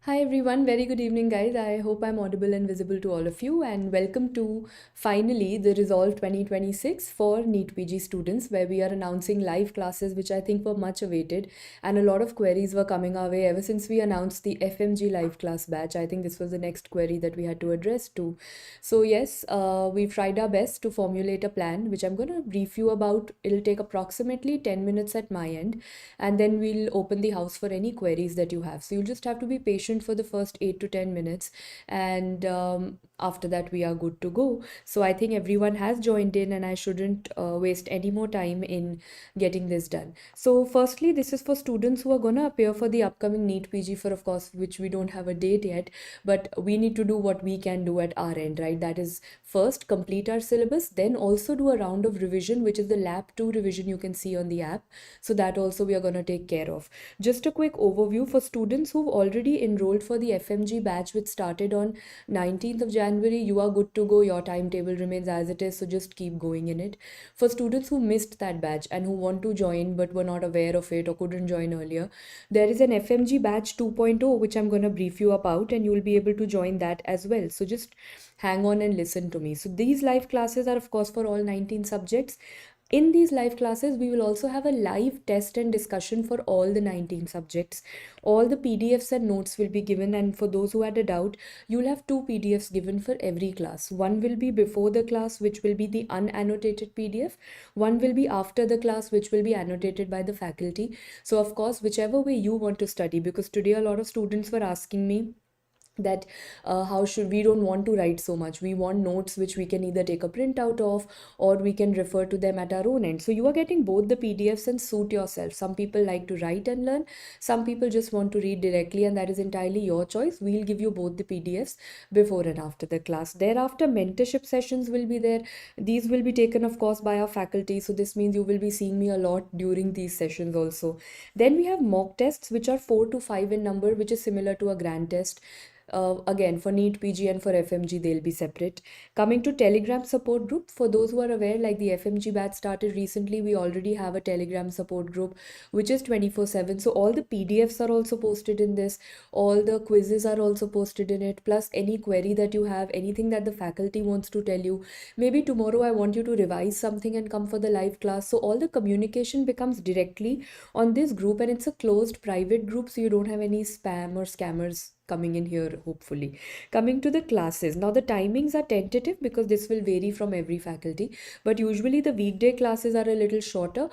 Hi everyone, very good evening guys. I hope I'm audible and visible to all of you, and welcome to finally the Resolve 2026 for NEET PG students, where we are announcing live classes which I think were much awaited, and a lot of queries were coming our way ever since we announced the FMG live class batch. I think this was the next query that we had to address to. So yes, we've tried our best to formulate a plan which I'm going to brief you about. It'll take approximately 10 minutes at my end, and then we'll open the house for any queries that you have. So you'll just have to be patient for the first 8 to 10 minutes, and after that we are good to go. So I think everyone has joined in, and I shouldn't waste any more time in getting this done. So firstly, this is for students who are going to appear for the upcoming NEET PG, for of course which we don't have a date yet, but we need to do what we can do at our end, right? That is, first complete our syllabus, then also do a round of revision, which is the lab 2 revision you can see on the app. So that also we are going to take care of. Just a quick overview for students who've already enrolled for the FMG batch, which started on 19th of January. You are good to go. Your timetable remains as it is, so just keep going in it. For students who missed that batch and who want to join but were not aware of it or couldn't join earlier, there is an FMG batch 2.0 which I'm going to brief you about, and you'll be able to join that as well. So just hang on and listen to me. So these live classes are of course for all 19 subjects. In these live classes, we will also have a live test and discussion for all the 19 subjects. All the PDFs and notes will be given, and for those who had a doubt, you'll have two PDFs given for every class. One will be before the class, which will be the unannotated PDF. One will be after the class, which will be annotated by the faculty. So of course, whichever way you want to study, because today a lot of students were asking me that how should we don't want to write so much, we want notes which we can either take a printout of or we can refer to them at our own end. So you are getting both the PDFs, and suit yourself. Some people like to write and learn, some people just want to read directly, and that is entirely your choice. We'll give you both the PDFs before and after the class. Thereafter, mentorship sessions will be there. These will be taken of course by our faculty, so this means you will be seeing me a lot during these sessions also. Then we have mock tests which are 4 to 5 in number, which is similar to a grand test. Again, for NEET PG and for FMG, they'll be separate. Coming to Telegram support group, for those who are aware, like the FMG batch started recently, we already have a Telegram support group which is 24/7. So all the PDFs are also posted in this, all the quizzes are also posted in it, plus any query that you have, anything that the faculty wants to tell you. Maybe tomorrow I want you to revise something and come for the live class. So all the communication becomes directly on this group, and it's a closed private group, so you don't have any spam or scammers coming in here, hopefully. Coming to the classes, now the timings are tentative because this will vary from every faculty, but usually the weekday classes are a little shorter,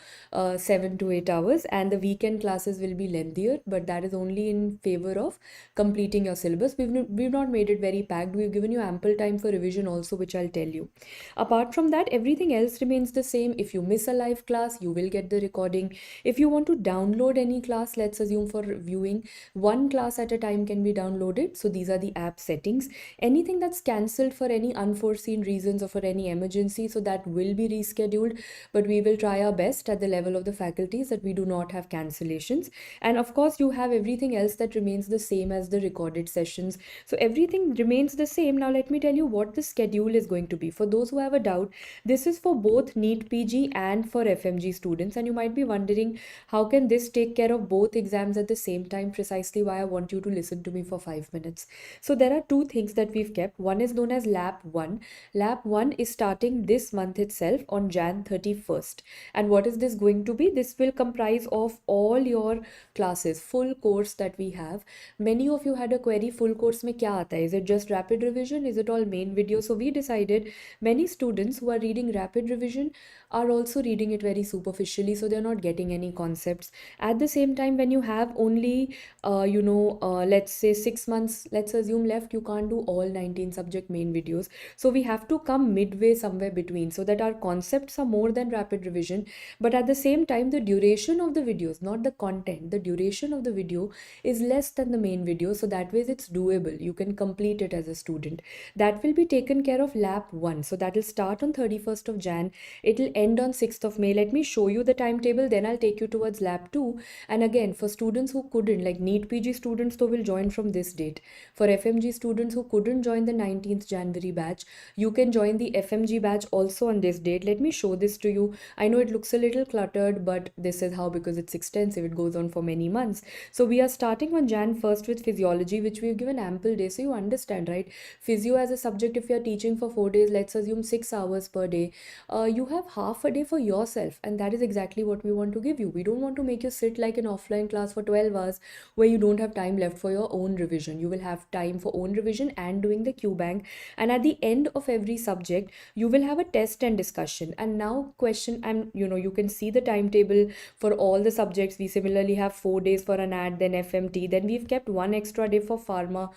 7 to 8 hours, and the weekend classes will be lengthier, but that is only in favor of completing your syllabus. We've not made it very packed. We've given you ample time for revision also, which I'll tell you. Apart from that, everything else remains the same. If you miss a live class, you will get the recording. If you want to download any class, let's assume for viewing, one class at a time can be downloaded. So these are the app settings. Anything that's cancelled for any unforeseen reasons or for any emergency, so that will be rescheduled, but we will try our best at the level of the faculties that we do not have cancellations. And of course, you have everything else that remains the same as the recorded sessions. So everything remains the same. Now let me tell you what the schedule is going to be. For those who have a doubt, this is for both NEET PG and for FMG students, and you might be wondering, how can this take care of both exams at the same time? Precisely why I want you to listen to me for 5 minutes. So there are two things that we've kept. One is known as Lab 1. Lab 1 is starting this month itself on Jan 31st. And what is this going to be? This will comprise of all your classes, full course that we have. Many of you had a query, full course mein kya aata hai? Is it just rapid revision? Is it all main video? So we decided many students who are reading rapid revision are also reading it very superficially, so they're not getting any concepts. At the same time, when you have only let's say 6 months, let's assume, left, you can't do all 19 subject main videos. So we have to come midway somewhere between, so that our concepts are more than rapid revision, but at the same time the duration of the videos, not the content, the duration of the video is less than the main video, so that way it's doable. You can complete it as a student. That will be taken care of Lab 1. So that will start on 31st of Jan. It will end on 6th of May. Let me show you the timetable, then I'll take you towards Lab 2. And again, for students who couldn't, like NEET PG students, though will join from this date. For FMG students who couldn't join the 19th January batch, you can join the FMG batch also on this date. Let me show this to you. I know it looks a little cluttered, but this is how, because it's extensive, it goes on for many months. So we are starting on Jan 1st with physiology, which we've given ample days. So you understand, right? Physio as a subject, if you're teaching for 4 days, let's assume 6 hours per day, you have half a day for yourself, and that is exactly what we want to give you. We don't want to make you sit like an offline class for 12 hours where you don't have time left for your own revision. You will have time for own revision and doing the Q bank, and at the end of every subject you will have a test and discussion. And now question, and you can see the timetable for all the subjects. We similarly have 4 days for an ad, then FMT, then we've kept one extra day for pharma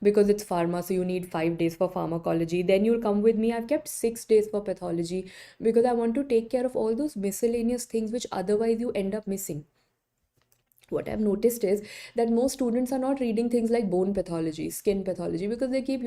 because it's pharma, so you need 5 days for pharmacology. Then you'll come with me, I've kept 6 days for pathology because I want to take care of all those miscellaneous things which otherwise you end up missing. What I've noticed is that most students are not reading things like bone pathology, skin pathology, because they keep,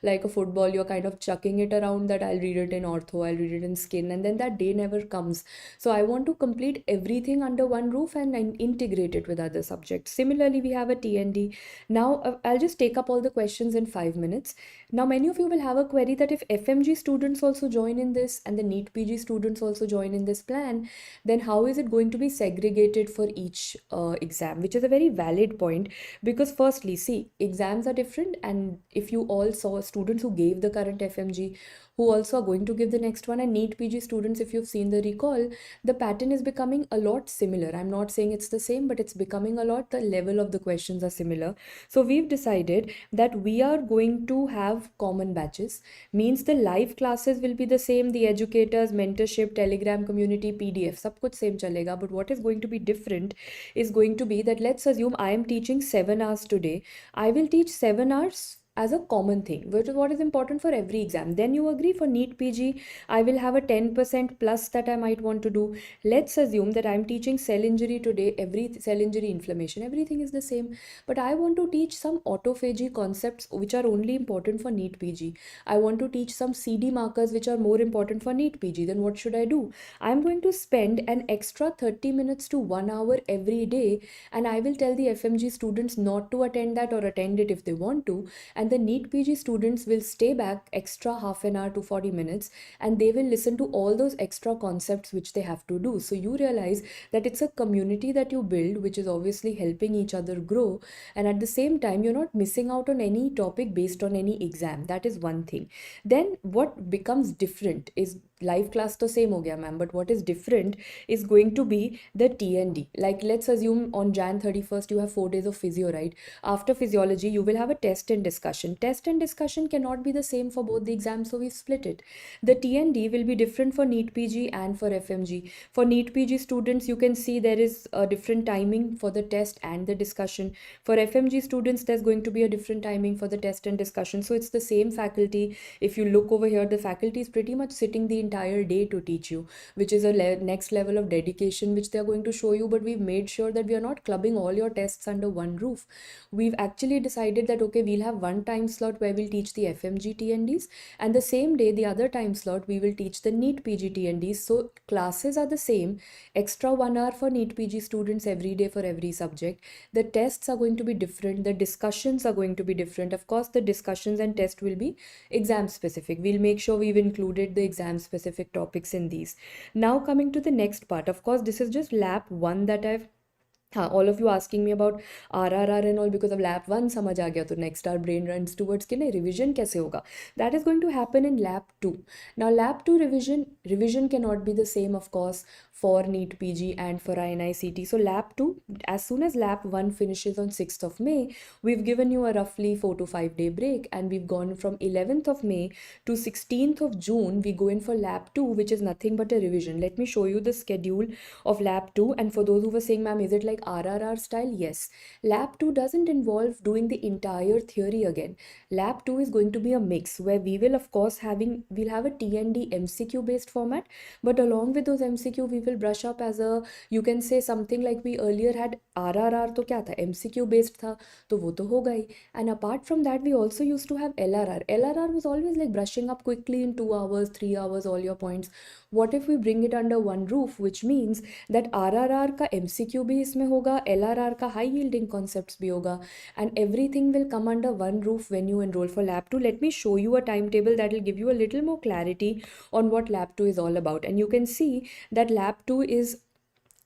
like a football, you're kind of chucking it around that I'll read it in ortho, I'll read it in skin, and then that day never comes. So I want to complete everything under one roof and integrate it with other subjects. Similarly, we have a TND. Now, I'll just take up all the questions in 5 minutes. Now, many of you will have a query that if FMG students also join in this and the NEET PG students also join in this plan, then how is it going to be segregated for each exam? Which is a very valid point, because firstly, see, exams are different, and if you all saw students who gave the current FMG who also are going to give the next one, and NEET PG students, if you've seen the recall, the pattern is becoming a lot similar. I'm not saying it's the same, but it's becoming a lot, the level of the questions are similar. So we've decided that we are going to have common batches, means the live classes will be the same, the educators, mentorship, Telegram community, PDF, sab kuch same chalega. But what is going to be different is going to be that, let's assume I am teaching 7 hours today. I will teach 7 hours as a common thing, which is what is important for every exam. Then you agree for NEET PG, I will have a 10% plus that I might want to do. Let's assume that I'm teaching cell injury today, every cell injury, inflammation, everything is the same. But I want to teach some autophagy concepts which are only important for NEET PG. I want to teach some CD markers which are more important for NEET PG. Then what should I do? I'm going to spend an extra 30 minutes to 1 hour every day, and I will tell the FMG students not to attend that or attend it if they want to. And the NEET PG students will stay back extra half an hour to 40 minutes, and they will listen to all those extra concepts which they have to do. So you realize that it's a community that you build, which is obviously helping each other grow, and at the same time you're not missing out on any topic based on any exam. That is one thing. Then what becomes different is, live class to same ho gaya ma'am, but what is different is going to be the TND. Like, let's assume on Jan 31st you have 4 days of physio, right? After physiology you will have a test and discussion. Test and discussion cannot be the same for both the exams, so we've split it. The TND will be different for NEET PG and for FMG. For NEET PG students, you can see there is a different timing for the test and the discussion. For FMG students, there's going to be a different timing for the test and discussion. So it's the same faculty. If you look over here, the faculty is pretty much sitting the entire day to teach you, which is a next level of dedication which they are going to show you. But we've made sure that we are not clubbing all your tests under one roof. We've actually decided that, okay, we'll have one time slot where we'll teach the FMG TNDs, and the same day, the other time slot, we will teach the NEET PG TNDs. So classes are the same, extra 1 hour for NEET PG students every day for every subject. The tests are going to be different, the discussions are going to be different. Of course, the discussions and test will be exam specific. We'll make sure we've included the exam specific topics in these. Now coming to the next part, of course, this is just lap 1 that I've all of you asking me about RRR and all, because of lap 1 समझ आ गया, तो next our brain runs towards कि नहीं revision कैसे होगा. That is going to happen in lap 2. Now lap 2 revision cannot be the same, of course, for NEET PG and for INI-CET. So lap 2, as soon as lap 1 finishes on 6th of May, we've given you a roughly 4 to 5 day break, and we've gone from 11th of May to 16th of June. We go in for lap 2, which is nothing but a revision. Let me show you the schedule of lap 2. And for those who were saying, ma'am, is it like RRR style? Yes. Lap 2 doesn't involve doing the entire theory again. Lap 2 is going to be a mix where we will, of course, we'll have a TND MCQ based format, but along with those MCQ we will brush up as a, you can say something like we earlier had RRR, तो क्या था, MCQ based था, तो वो तो होगा ही. And apart from that, we also used to have LRR. LRR was always like brushing up quickly in 2 hours, 3 hours, all your points. What if we bring it under one roof, which means that RRR का MCQ भी इसमें होगा, LRR का high yielding concepts भी होगा, and everything will come under one roof when you enroll for lab 2. Let me show you a timetable that will give you a little more clarity on what lab 2 is all about, and you can see that lab 2 is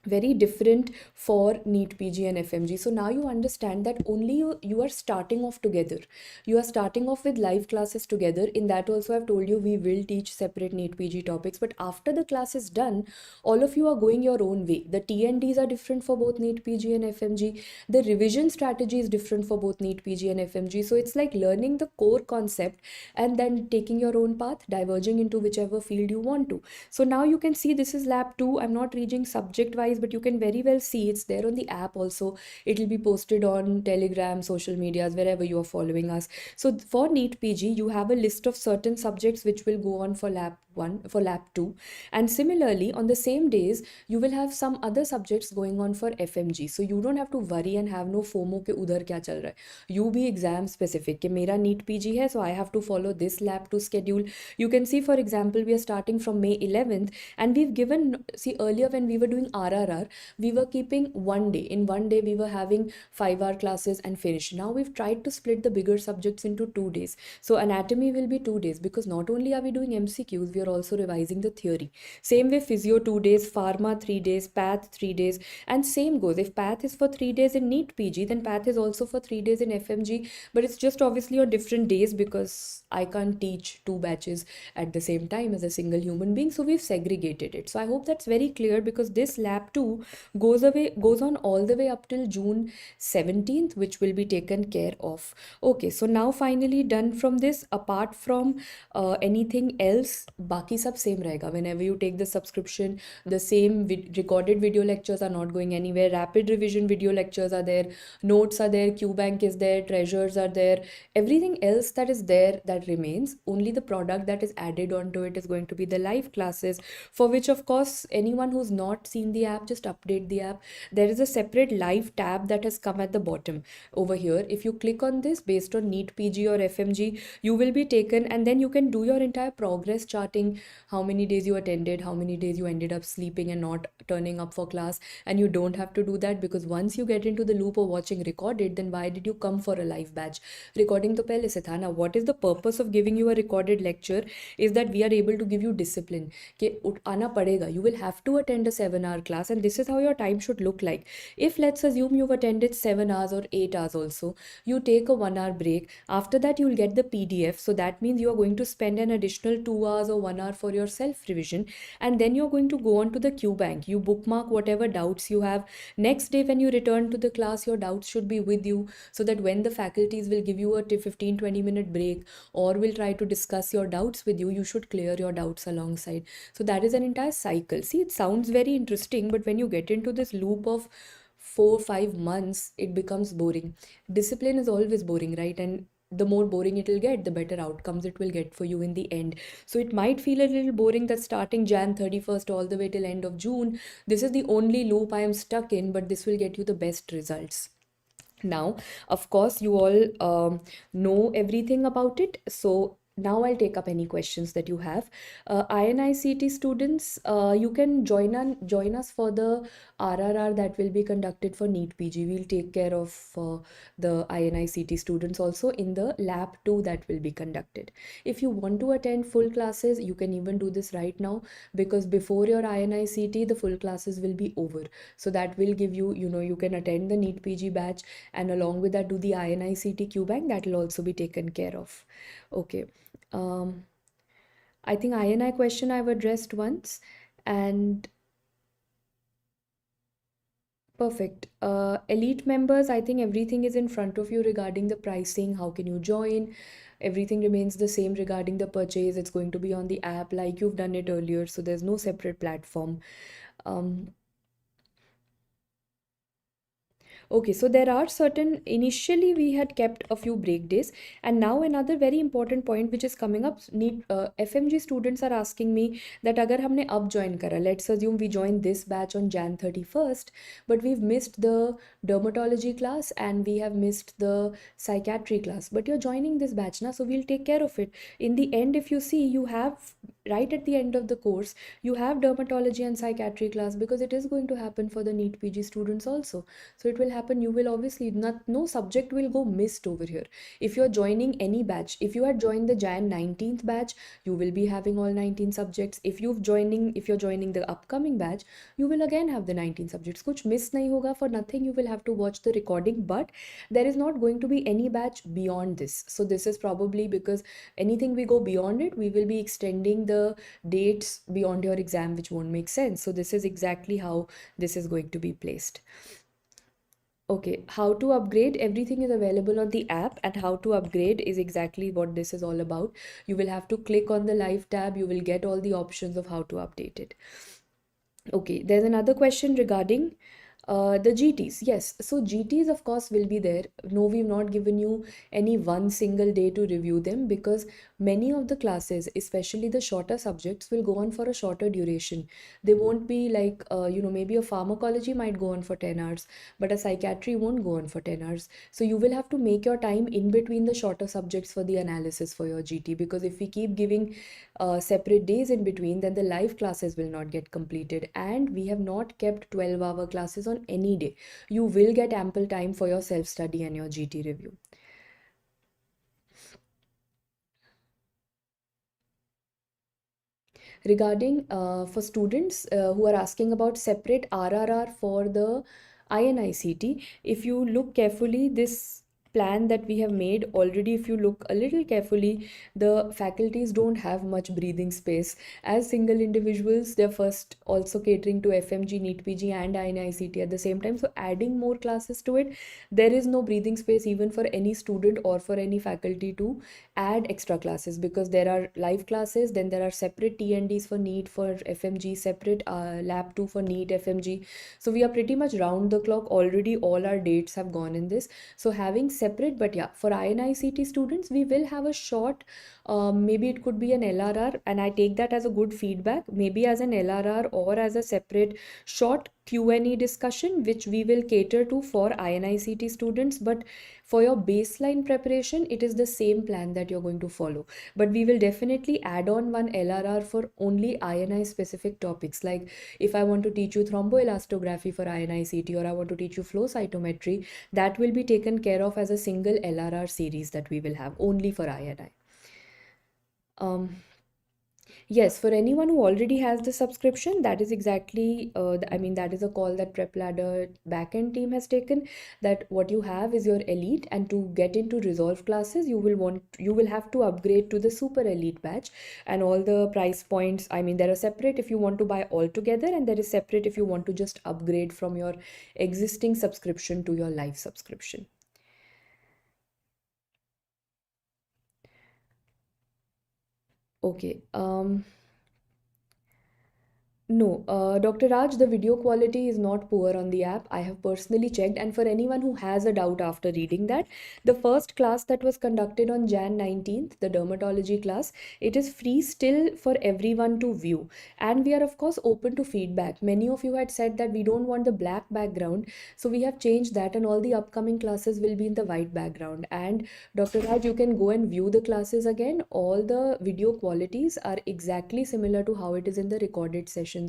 very different for NEET PG and FMG. So now you understand that only you are starting off together. You are starting off with live classes together. In that also I've told you we will teach separate NEET PG topics, but after the class is done, all of you are going your own way. The TNDs are different for both NEET PG and FMG. The revision strategy is different for both NEET PG and FMG. So it's like learning the core concept and then taking your own path, diverging into whichever field you want to. So now you can see this is lab 2. I'm not reading subject wise, but you can very well see it's there on the app also. It will be posted on Telegram, social medias, wherever you are following us. So for NEET PG, you have a list of certain subjects which will go on for lab 1, for lab 2. And similarly, on the same days, you will have some other subjects going on for FMG. So you don't have to worry and have no FOMO ke udhar kya chal raha hai. You be exam specific ke mera NEET PG hai, so I have to follow this lab 2 schedule. You can see, for example, we are starting from May 11th, and we've given, see, earlier when we were doing RRR, we were keeping one day. In one day, we were having 5-hour classes and finish. Now we've tried to split the bigger subjects into 2 days. So anatomy will be 2 days, because not only are we doing MCQs, we are also revising the theory. Same way, physio 2 days, pharma 3 days, path 3 days, and same goes. If path is for 3 days in NEET PG, then path is also for 3 days in FMG, but it's just obviously on different days because I can't teach 2 batches at the same time as a single human being, so we've segregated it. So I hope that's very clear, because this lab 2 goes on all the way up till June 17th, which will be taken care of. Okay, so now finally done from this. Apart from anything else, baki sab same rahega. Whenever you take the subscription, the same recorded video lectures are not going anywhere. Rapid revision video lectures are there, notes are there, QBank is there, treasures are there. Everything else that is there, that remains. Only the product that is added onto it is going to be the live classes, for which of course anyone who's not seen the app, just update the app. There is a separate live tab that has come at the bottom over here. If you click on this, based on NEET PG or FMG, you will be taken, and then you can do your entire progress charting, how many days you attended, how many days you ended up sleeping and not turning up for class. And you don't have to do that, because once you get into the loop of watching recorded, then why did you come for a live batch? Recording to pehle se tha na. What is the purpose of giving you a recorded lecture is that we are able to give you discipline कि आना पड़ेगा. You will have to attend a 7-hour class, and this is how your time should look like. If let's assume you've attended 7 hours or 8 hours also, you take a 1-hour break. After that, you'll get the PDF. So that means you are going to spend an additional 2 hours or 1 hour for your self revision, and then you're going to go on to the QBank. You bookmark whatever doubts you have. Next day, when you return to the class, your doubts should be with you, so that when the faculties will give you a 15-20 minute break, or will try to discuss your doubts with you, you should clear your doubts alongside. So that is an entire cycle. See, it sounds very interesting, but when you get into this loop of 4-5 months, it becomes boring. Discipline is always boring, right? And the more boring it will get, the better outcomes it will get for you in the end. So it might feel a little boring that starting Jan 31st all the way till end of June, this is the only loop I am stuck in, but this will get you the best results. Now, of course, you all know everything about it. So now I'll take up any questions that you have. INI-CET students, you can join us for the RRR that will be conducted for NEET PG. We'll take care of the INI-CET students also in the lab 2 that will be conducted. If you want to attend full classes, you can even do this right now, because before your INI-CET, the full classes will be over. So that will give you, you can attend the NEET PG batch, and along with that do the INI-CET QBank. That will also be taken care of. Okay. I think INI question I've addressed once, and perfect. Elite members, I think everything is in front of you regarding the pricing. How can you join? Everything remains the same regarding the purchase. It's going to be on the app like you've done it earlier, so there's no separate platform. Um, Okay, so there are certain, initially we had kept a few break days, and now another very important point which is coming up, need FMG students are asking me that agar हमने अब join करा, let's assume we join this batch on Jan 31st, but we've missed the dermatology class and we have missed the psychiatry class, but you're joining this batch now, so we'll take care of it. In the end, if you see, you have right at the end of the course, you have dermatology and psychiatry class, because it is going to happen for the NEET PG students also. So it will happen, you will obviously not, no subject will go missed over here. If you're joining any batch, if you had joined the Jan 19th batch, you will be having all 19 subjects. If you're joining the upcoming batch, you will again have the 19 subjects. Kuch miss nahi hoga, for nothing you will have to watch the recording, but there is not going to be any batch beyond this. So this is probably because anything we go beyond it, we will be extending the dates beyond your exam, which won't make sense. So this is exactly how this is going to be placed. Okay, how to upgrade? Everything is available on the app, and how to upgrade is exactly what this is all about. You will have to click on the live tab, you will get all the options of how to update it. Okay, there's another question regarding the GTs. Yes, so GTs of course will be there. No, we've not given you any one single day to review them, because many of the classes, especially the shorter subjects, will go on for a shorter duration. They won't be like, maybe a pharmacology might go on for 10 hours, but a psychiatry won't go on for 10 hours. So you will have to make your time in between the shorter subjects for the analysis for your GT, because if we keep giving separate days in between, then the live classes will not get completed, and we have not kept 12-hour classes on any day. You will get ample time for your self-study and your GT review. Regarding for students who are asking about separate RRR for the INI-CET, if you look carefully, this plan that we have made already, if you look a little carefully, the faculties don't have much breathing space. As single individuals, they're first also catering to FMG, NEET PG and INI-CET at the same time. So adding more classes to it, there is no breathing space even for any student or for any faculty to add extra classes, because there are live classes, then there are separate TNDs for NEET, for FMG, separate lab 2 for NEET FMG. So we are pretty much round the clock already. All our dates have gone in this, so having separate. But yeah, for INI-CET students, we will have a short, maybe it could be an LRR, and I take that as a good feedback, maybe as an LRR or as a separate short Q&A discussion, which we will cater to for INI-CET students. But for your baseline preparation, it is the same plan that you're going to follow, but we will definitely add on one LRR for only INI specific topics. Like if I want to teach you thromboelastography for INI-CET, or I want to teach you flow cytometry, that will be taken care of as a single LRR series that we will have only for INI. Yes, for anyone who already has the subscription, that is exactly, that is a call that PrepLadder backend team has taken, that what you have is your elite, and to get into resolve classes, you will have to upgrade to the super elite batch, and all the price points, there are separate if you want to buy all together, and there is separate if you want to just upgrade from your existing subscription to your live subscription. Okay. No, Dr. Raj, the video quality is not poor on the app. I have personally checked, and for anyone who has a doubt after reading that, the first class that was conducted on Jan 19th, the dermatology class, it is free still for everyone to view. And we are, of course, open to feedback. Many of you had said that we don't want the black background, so we have changed that, and all the upcoming classes will be in the white background. And Dr. Raj, you can go and view the classes again. All the video qualities are exactly similar to how it is in the recorded session.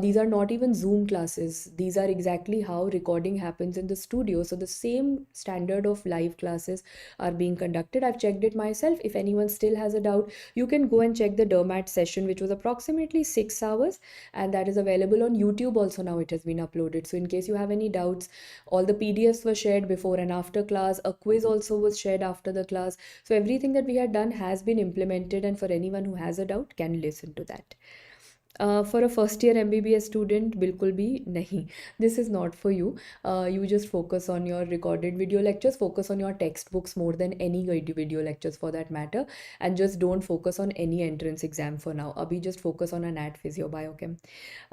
These are not even Zoom classes. These are exactly how recording happens in the studio. So the same standard of live classes are being conducted. I've checked it myself. If anyone still has a doubt, you can go and check the dermat session, which was approximately 6 hours, and that is available on YouTube also. Now it has been uploaded. So in case you have any doubts, all the PDFs were shared before and after class. A quiz also was shared after the class. So everything that we had done has been implemented, and for anyone who has a doubt can listen to that. For a first year MBBS student, बिल्कुल भी नहीं. This is not for you. You just focus on your recorded video lectures, focus on your textbooks more than any video lectures for that matter, and just don't focus on any entrance exam for now. Abhi just focus on a NAT Physio Biochem.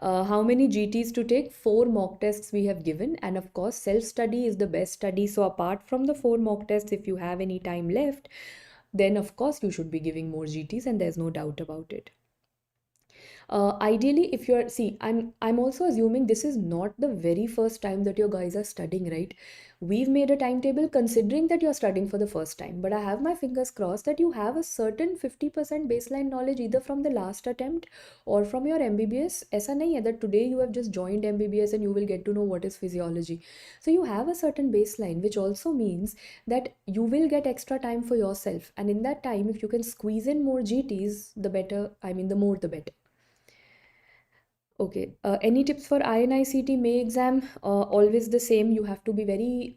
How many GTs to take? 4 mock tests we have given, and of course, self-study is the best study. So apart from the 4 mock tests, if you have any time left, then of course you should be giving more GTs, and there's no doubt about it. Ideally, if you're see, I'm also assuming this is not the very first time that your guys are studying, right? We've made a timetable considering that you're studying for the first time, but I have my fingers crossed that you have a certain 50% baseline knowledge either from the last attempt or from your MBBS. ऐसा नहीं है that today you have just joined MBBS and you will get to know what is physiology. So you have a certain baseline, which also means that you will get extra time for yourself, and in that time, if you can squeeze in more GTs, the better. I mean, the more the better. Okay. Any tips for INI-CET May exam? Always the same. You have to be very,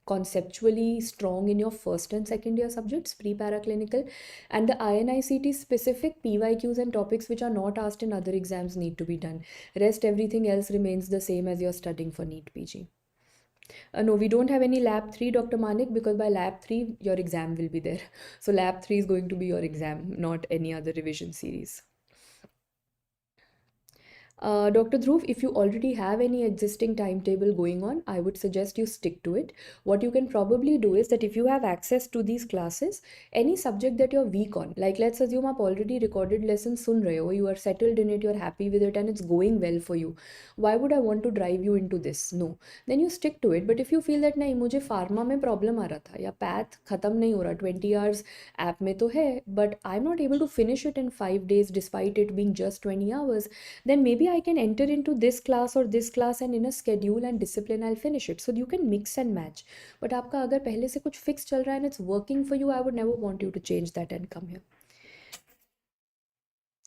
conceptually strong in your first and second year subjects, pre-paraclinical. And the INI-CET specific PYQs and topics which are not asked in other exams need to be done. Rest, everything else remains the same as you're studying for NEET PG. No, we don't have any lab 3, Dr. Manik, because by lab 3, your exam will be there. So lab 3 is going to be your exam, not any other revision series. Dr. Dhruv, if you already have any existing timetable going on, I would suggest you stick to it. What you can probably do is that if you have access to these classes, any subject that you're weak on, like let's assume आप already recorded lessons सुन रहे हो, you are settled in it, you're happy with it, and it's going well for you. Why would I want to drive you into this? No. Then you stick to it. But if you feel that नहीं मुझे pharma में problem आ रहा था या path खत्म नहीं हो रहा 20 hours ऐप में तो है but I'm not able to finish it in 5 days despite it being just 20 hours, then maybe I can enter into this class or this class and in a schedule and discipline I'll finish it. So you can mix and match. But आपका अगर पहले से कुछ fix चल रहा है and it's working for you, I would never want you to change that and come here.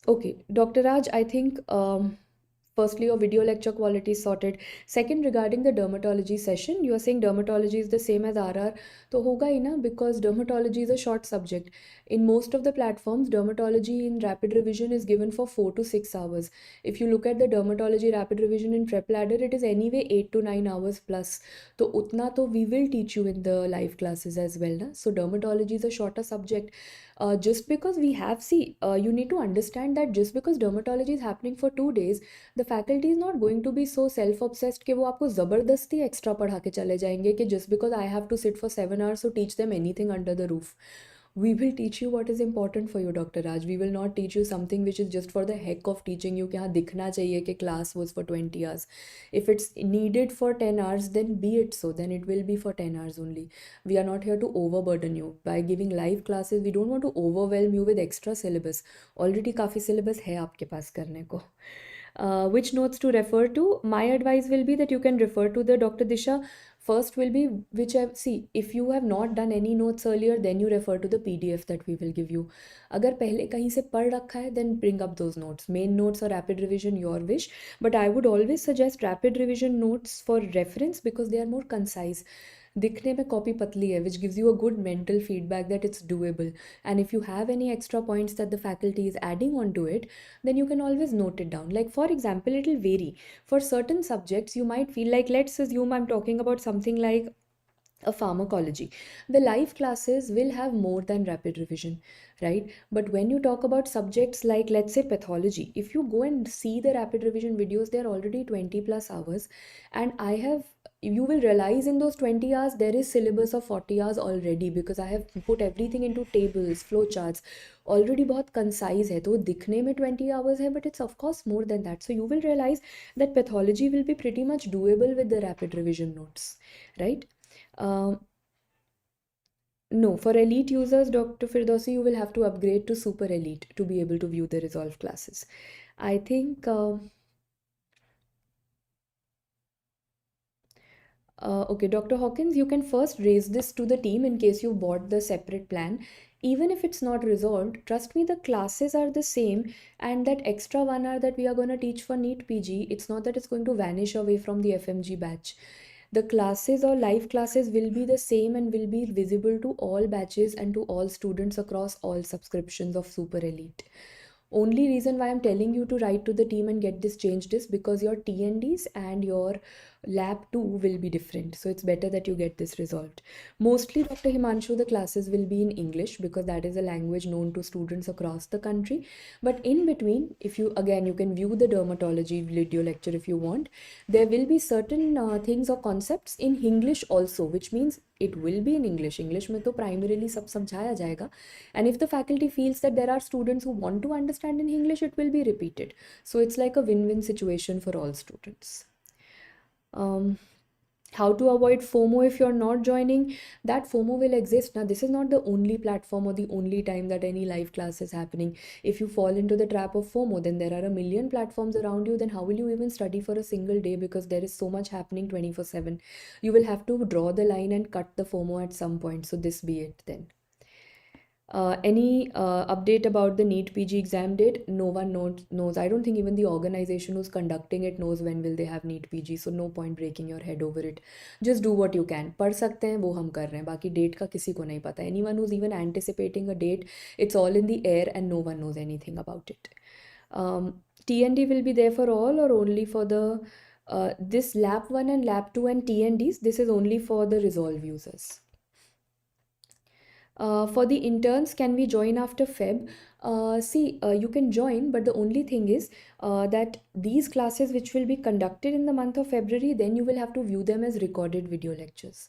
Okay, Dr. Raj, I think firstly, your video lecture quality is sorted. Second, regarding the dermatology session, you are saying dermatology is the same as RR. तो होगा ही ना, because dermatology is a short subject. In most of the platforms, dermatology in rapid revision is given for 4 to 6 hours. If you look at the dermatology rapid revision in PrepLadder, it is anyway 8 to 9 hours plus. तो उतना तो we will teach you in the live classes as well ना. So dermatology is a shorter subject. Just because we have, you need to understand that just because dermatology is happening for 2 days, the faculty is not going to be so self-obsessed कि वो आपको ज़बरदस्ती extra पढ़ा के चले जाएंगे कि just because I have to sit for 7 hours to teach them anything under the roof. We will teach you what is important for you, Dr. Raj. We will not teach you something which is just for the heck of teaching you कि हाँ दिखना चाहिए कि class was for 20 hours. If it's needed for 10 hours, then be it so. Then it will be for 10 hours only. We are not here to overburden you. By giving live classes, we don't want to overwhelm you with extra syllabus. Already काफ़ी syllabus है आपके पास करने को. Which notes to refer to? My advice will be that you can refer to the Dr. Disha. First will be if you have not done any notes earlier, then you refer to the PDF that we will give you. अगर पहले कहीं से पढ़ रखा है, then bring up those notes. Main notes or rapid revision, your wish. But I would always suggest rapid revision notes for reference because they are more concise. दिखने में copy पतली है, which gives you a good mental feedback that it's doable. And if you have any extra points that the faculty is adding onto it, then you can always note it down. Like for example, it will vary. For certain subjects, you might feel like, let's assume I'm talking about something like a pharmacology. The live classes will have more than rapid revision, right? But when you talk about subjects like, let's say, pathology, if you go and see the rapid revision videos, they're already 20 plus hours. And you will realize in those 20 hours, there is syllabus of 40 hours already because I have put everything into tables, flowcharts. Already बहुत concise है, तो दिखने में 20 hours है, but it's of course more than that. So you will realize that pathology will be pretty much doable with the rapid revision notes, right? No, for elite users, Dr. Firdausi, you will have to upgrade to super elite to be able to view the resolved classes. I think, okay, Dr. Hawkins, you can first raise this to the team in case you bought the separate plan. Even if it's not resolved, trust me, the classes are the same, and that extra 1 hour that we are going to teach for NEET PG, it's not that it's going to vanish away from the FMG batch. The classes or live classes will be the same and will be visible to all batches and to all students across all subscriptions of Super Elite. Only reason why I'm telling you to write to the team and get this changed is because your TNDs and your lab 2 will be different. So it's better that you get this resolved. Mostly, Dr. Himanshu, the classes will be in English because that is a language known to students across the country. But in between, if you, again, you can view the dermatology video lecture if you want. There will be certain things or concepts in English also, which means it will be in English. English में तो primarily सब समझाया जाएगा. And if the faculty feels that there are students who want to understand in English, it will be repeated. So it's like a win-win situation for all students. How to avoid FOMO if you're not joining? That FOMO will exist. Now, this is not the only platform or the only time that any live class is happening. If you fall into the trap of FOMO, then there are a million platforms around you. Then how will you even study for a single day? Because there is so much happening 24/7. You will have to draw the line and cut the FOMO at some point. So this be it then. Any update about the NEET PG exam date? No one knows. I don't think even the organization who's conducting it knows when will they have NEET PG. So no point breaking your head over it. Just do what you can. पढ़ सकते हैं वो हम कर रहे हैं. बाकी date का किसी को नहीं पता. Anyone who's even anticipating a date, it's all in the air and no one knows anything about it. TND will be there for all or only for the this lab 1 and lab 2 and TNDs? This is only for the resolve users. For the interns, can we join after Feb? You can join, but the only thing is that these classes which will be conducted in the month of February, then you will have to view them as recorded video lectures.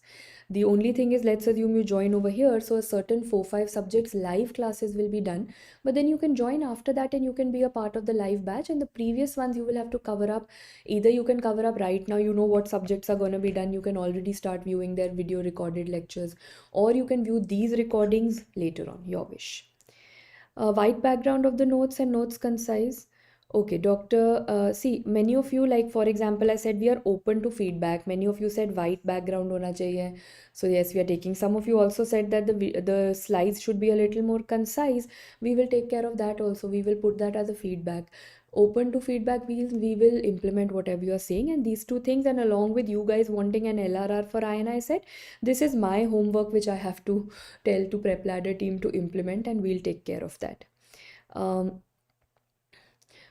The only thing is, let's assume you join over here, so a certain 4-5 subjects live classes will be done, but then you can join after that and you can be a part of the live batch, and the previous ones you will have to cover up. Either you can cover up right now, you know what subjects are going to be done, you can already start viewing their video recorded lectures, or you can view these recordings later on, your wish. White background of the notes and notes concise. Okay, doctor, see, many of you, like for example, I said we are open to feedback. Many of you said white background hona chahiye. So yes, we are taking. Some of you also said that the slides should be a little more concise. We will take care of that also. We will put that as a feedback. Open to feedback, we will implement whatever you are saying, and these two things, and along with you guys wanting an LRR for INI-CET, this is my homework which I have to tell to PrepLadder team to implement, and we'll take care of that.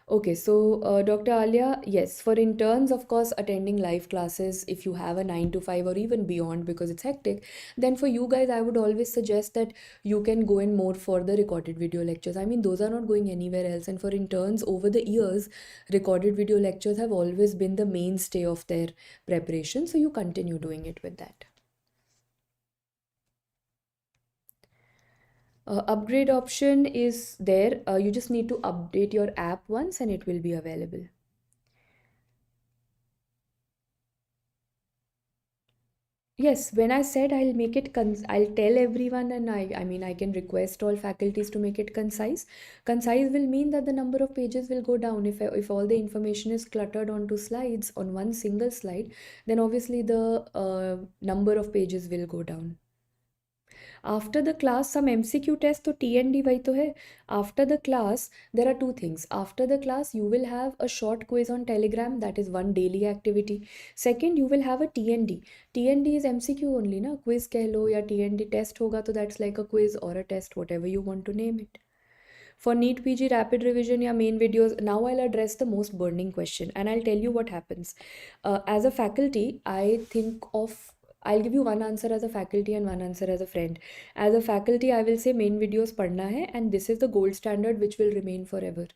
Okay, so Dr. Alia, yes, for interns, of course, attending live classes, if you have a 9 to 5 or even beyond because it's hectic, then for you guys, I would always suggest that you can go in more for the recorded video lectures. I mean, those are not going anywhere else. And for interns, over the years, recorded video lectures have always been the mainstay of their preparation. So you continue doing it with that. Upgrade option is there. You just need to update your app once and it will be available. Yes, when I said I'll make it, I'll tell everyone, and I mean, I can request all faculties to make it concise. Concise will mean that the number of pages will go down. If all the information is cluttered onto slides on one single slide, then obviously the number of pages will go down. After the class, some MCQ test to TND वही तो है. After the class, there are two things. After the class, you will have a short quiz on Telegram. That is one daily activity. Second, you will have a TND. TND is MCQ only, na? Quiz कह लो या TND test होगा तो that's like a quiz or a test, whatever you want to name it. For NEET PG rapid revision या main videos, now I'll address the most burning question and I'll tell you what happens. As a faculty, I'll give you one answer as a faculty and one answer as a friend. As a faculty, I will say main videos padhna hai and this is the gold standard which will remain forever.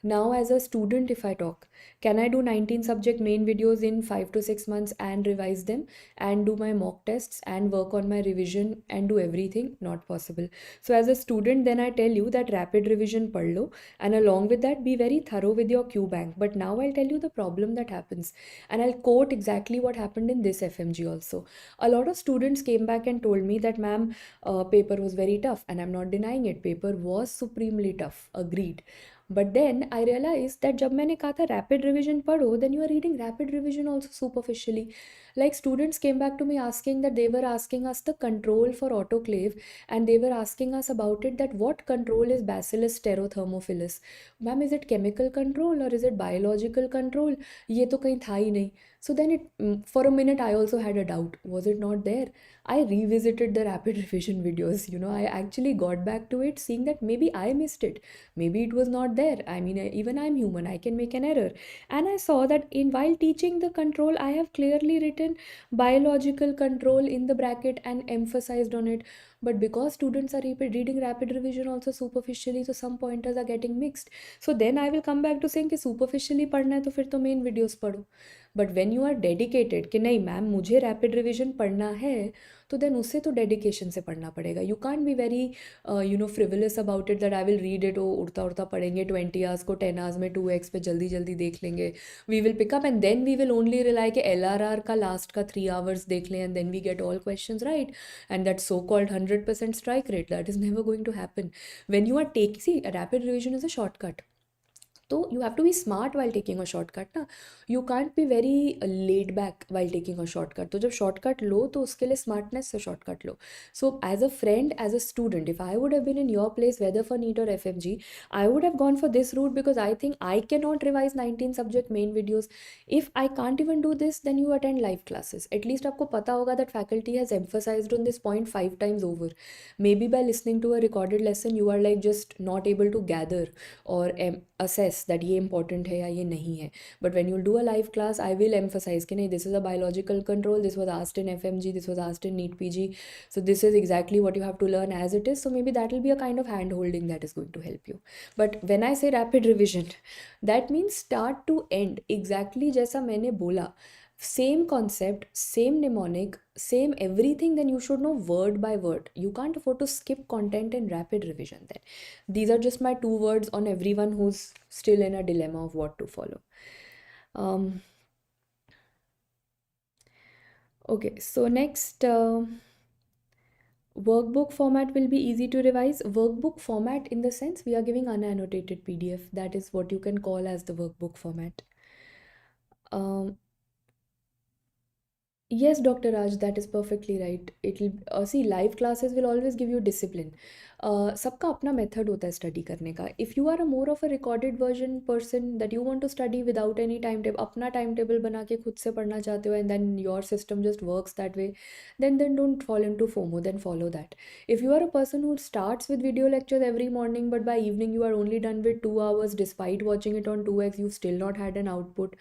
Now as a student, if I talk, can I do 19 subject main videos in 5 to 6 months and revise them and do my mock tests and work on my revision and do everything? Not possible. So as a student, then I tell you that rapid revision pad lo, and along with that be very thorough with your Q bank. But now I'll tell you the problem that happens, and I'll quote exactly what happened in this FMG also. A lot of students came back and told me that ma'am, paper was very tough, and I'm not denying it, paper was supremely tough, agreed. But then I realized that जब मैंने कहा था rapid revision पढ़ो, then you are reading rapid revision also superficially. Like students came back to me asking that they were asking us the control for autoclave, and they were asking us about it, that what control is Bacillus stereothermophilus. Ma'am, is it chemical control or is it biological control? ये तो कहीं था ही नहीं. So then for a minute I also had a doubt. Was it not there? I revisited the rapid revision videos. I actually got back to it, seeing that maybe I missed it. Maybe it was not there. I mean, even I'm human. I can make an error. And I saw that while teaching the control, I have clearly written biological control in the bracket and emphasized on it. But because students are reading rapid revision also superficially, so some pointers are getting mixed. So then I will come back to saying कि superficially पढ़ना है तो फिर तो main videos पढ़ो. But when you are dedicated कि नहीं ma'am मुझे रैपिड रिविजन पढ़ना है, तो देन उससे तो डेडिकेशन से पढ़ना पड़ेगा. You can't be very frivolous about it that I will read it, उड़ता उड़ता पढ़ेंगे 20 आवर्स को 10 आवर्स में 2x पे जल्दी जल्दी देख लेंगे. We will pick up and then we will only rely कि LRR का लास्ट का 3 आवर्स देख लें and then we get all questions right, and that so called 100% strike rate. That is never going to happen when you are take C rapid revision is a shortcut. So you have to be smart while taking a shortcut ना. You can't be very laid back while taking a shortcut. तो जब shortcut लो तो उसके लिए smartness से shortcut low. So as a friend, as a student, if I would have been in your place, whether for NEET or FMG, I would have gone for this route, because I think I cannot revise 19 subject main videos. If I can't even do this, then you attend live classes. At least आपको पता होगा that faculty has emphasized on this point 5 times over. Maybe by listening to a recorded lesson, you are like just not able to gather or assess that ये important है या ये नहीं है. But when you do a live class, I will emphasize कि नहीं, this is a biological control, this was asked in FMG, this was asked in NEET PG, so this is exactly what you have to learn as it is. So maybe that will be a kind of hand holding that is going to help you. But when I say rapid revision, that means start to end exactly जैसा मैंने बोला, same concept, same mnemonic, same everything, then you should know word by word. You can't afford to skip content in rapid revision then. These are just my 2 words on everyone who's still in a dilemma of what to follow. Okay, so next, workbook format will be easy to revise. Workbook format in the sense we are giving unannotated PDF. That is what you can call as the workbook format. Yes, Dr. Raj, that is perfectly right. It'll see, live classes will always give you discipline. सबका अपना method होता है study करने का. If you are a more of a recorded version person that you want to study without any time table, अपना time table बना के खुद से पढ़ना चाहते हो, and then your system just works that way, then don't fall into FOMO, then follow that. If you are a person who starts with video lectures every morning, but by evening you are only done with 2 hours despite watching it on 2x, you've still not had an output,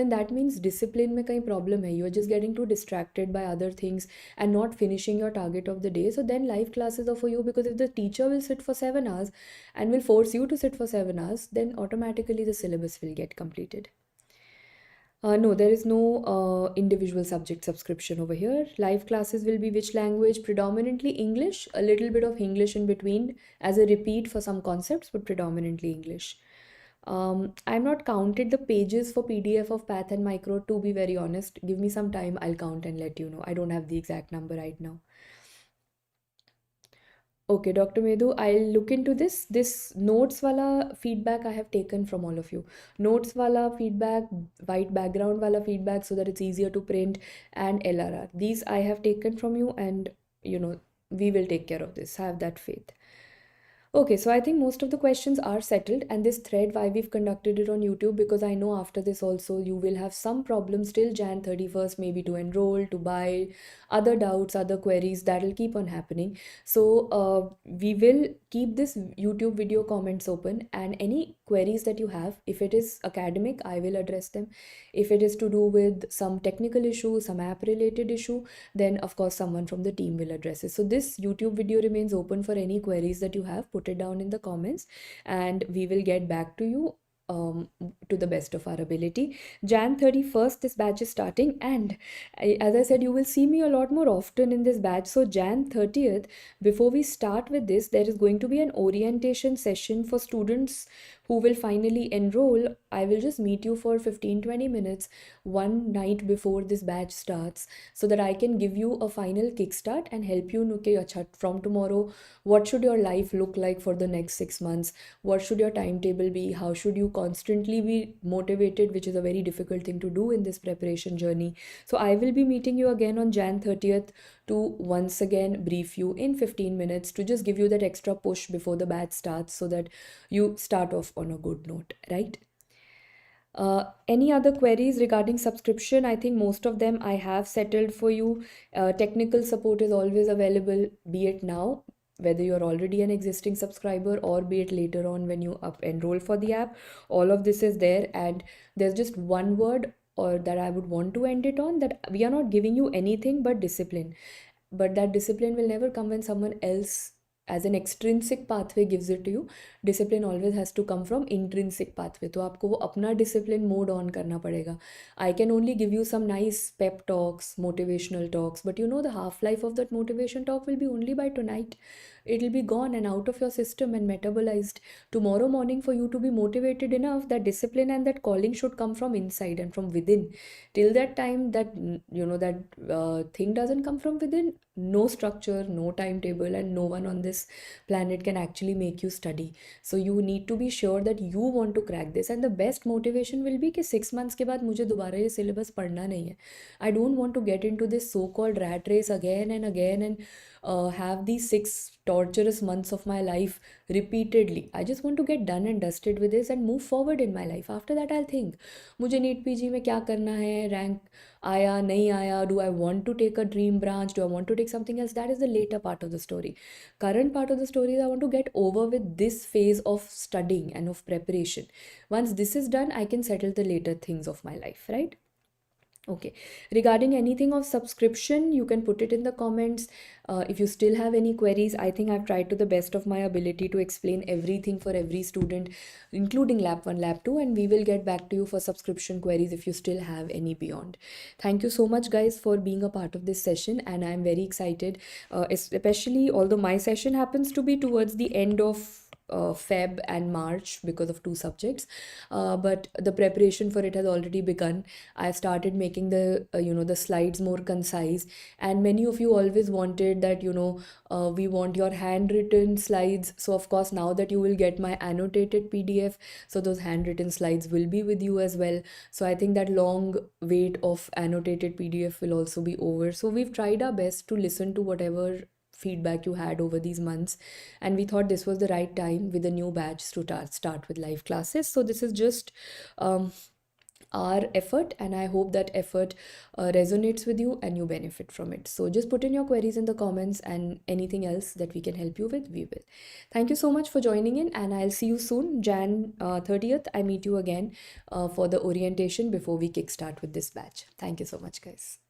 then that means discipline में कहीं problem है. You're just getting too distracted by other things and not finishing your target of the day. So then live classes are for you, because if the teacher will sit for 7 hours and will force you to sit for 7 hours, then automatically the syllabus will get completed. No, there is no individual subject subscription over here. Live classes will be which language? Predominantly English, a little bit of English in between as a repeat for some concepts, but predominantly English. I've not counted the pages for PDF of Path and Micro, to be very honest. Give me some time, I'll count and let you know. I don't have the exact number right now. Okay, Dr. Medhu, I'll look into this. This notes wala feedback I have taken from all of you. Notes wala feedback, white background wala feedback so that it's easier to print, and LRR. These I have taken from you, and we will take care of this. Have that faith. Okay, so I think most of the questions are settled, and this thread, why we've conducted it on YouTube, because I know after this also you will have some problems till Jan 31st, maybe to enroll, to buy, other doubts, other queries that will keep on happening. So we will keep this YouTube video comments open, and any queries that you have, if it is academic, I will address them. If it is to do with some technical issue, some app related issue, then of course someone from the team will address it. So this YouTube video remains open for any queries that you have. Put it down in the comments and we will get back to you to the best of our ability. Jan 31st this batch is starting, and as I said, you will see me a lot more often in this batch. So Jan 30th, before we start with this, there is going to be an orientation session for students who will finally enroll, I will just meet you for 15-20 minutes one night before this batch starts, so that I can give you a final kickstart and help you know, okay, acha, from tomorrow, what should your life look like for the next 6 months? What should your timetable be? How should you constantly be motivated, which is a very difficult thing to do in this preparation journey. So I will be meeting you again on Jan 30th to once again brief you in 15 minutes to just give you that extra push before the batch starts, so that you start off on a good note, right? Any other queries regarding subscription? I think most of them I have settled for you. Technical support is always available, be it now, whether you're already an existing subscriber, or be it later on when you enroll for the app. All of this is there, and there's just one word or that I would want to end it on, that we are not giving you anything but discipline. But that discipline will never come when someone else as an extrinsic pathway gives it to you. Discipline always has to come from intrinsic pathway. तो आपको वो अपना discipline mode on करना पड़ेगा. I can only give you some nice pep talks, motivational talks, but you know the half-life of that motivation talk will be only by tonight. It'll be gone and out of your system and metabolized. Tomorrow morning, for you to be motivated enough, that discipline and that calling should come from inside and from within. Till that time, that thing doesn't come from within, no structure, no timetable, and no one on this planet can actually make you study. So you need to be sure that you want to crack this, and the best motivation will be कि 6 months के बाद मुझे दोबारा ये syllabus पढ़ना नहीं है. I don't want to get into this so-called rat race again and again and have these 6 torturous months of my life repeatedly. I just want to get done and dusted with this and move forward in my life. After that, I'll think, मुझे NEET PG में क्या करना है, rank आया नहीं आया, do I want to take a dream branch, do I want to take something else? That is the later part of the story. Current part of the story is I want to get over with this phase of studying and of preparation. Once this is done, I can settle the later things of my life, right? Okay, regarding anything of subscription, you can put it in the comments. If you still have any queries, I think I've tried to the best of my ability to explain everything for every student, including Lab 1, Lab 2, and we will get back to you for subscription queries if you still have any beyond. Thank you so much, guys, for being a part of this session, and I'm very excited, especially although my session happens to be towards the end of Feb and March because of 2 subjects, but the preparation for it has already begun. I've started making the the slides more concise, and many of you always wanted that we want your handwritten slides. So of course, now that you will get my annotated PDF, so those handwritten slides will be with you as well. So I think that long wait of annotated PDF will also be over. So we've tried our best to listen to whatever feedback you had over these months, and we thought this was the right time with a new batch to start with live classes. So this is just our effort, and I hope that effort resonates with you and you benefit from it. So just put in your queries in the comments, and anything else that we can help you with, we will. Thank you so much for joining in, and I'll see you soon. Jan 30th, I meet you again for the orientation before we kickstart with this batch. Thank you so much, guys.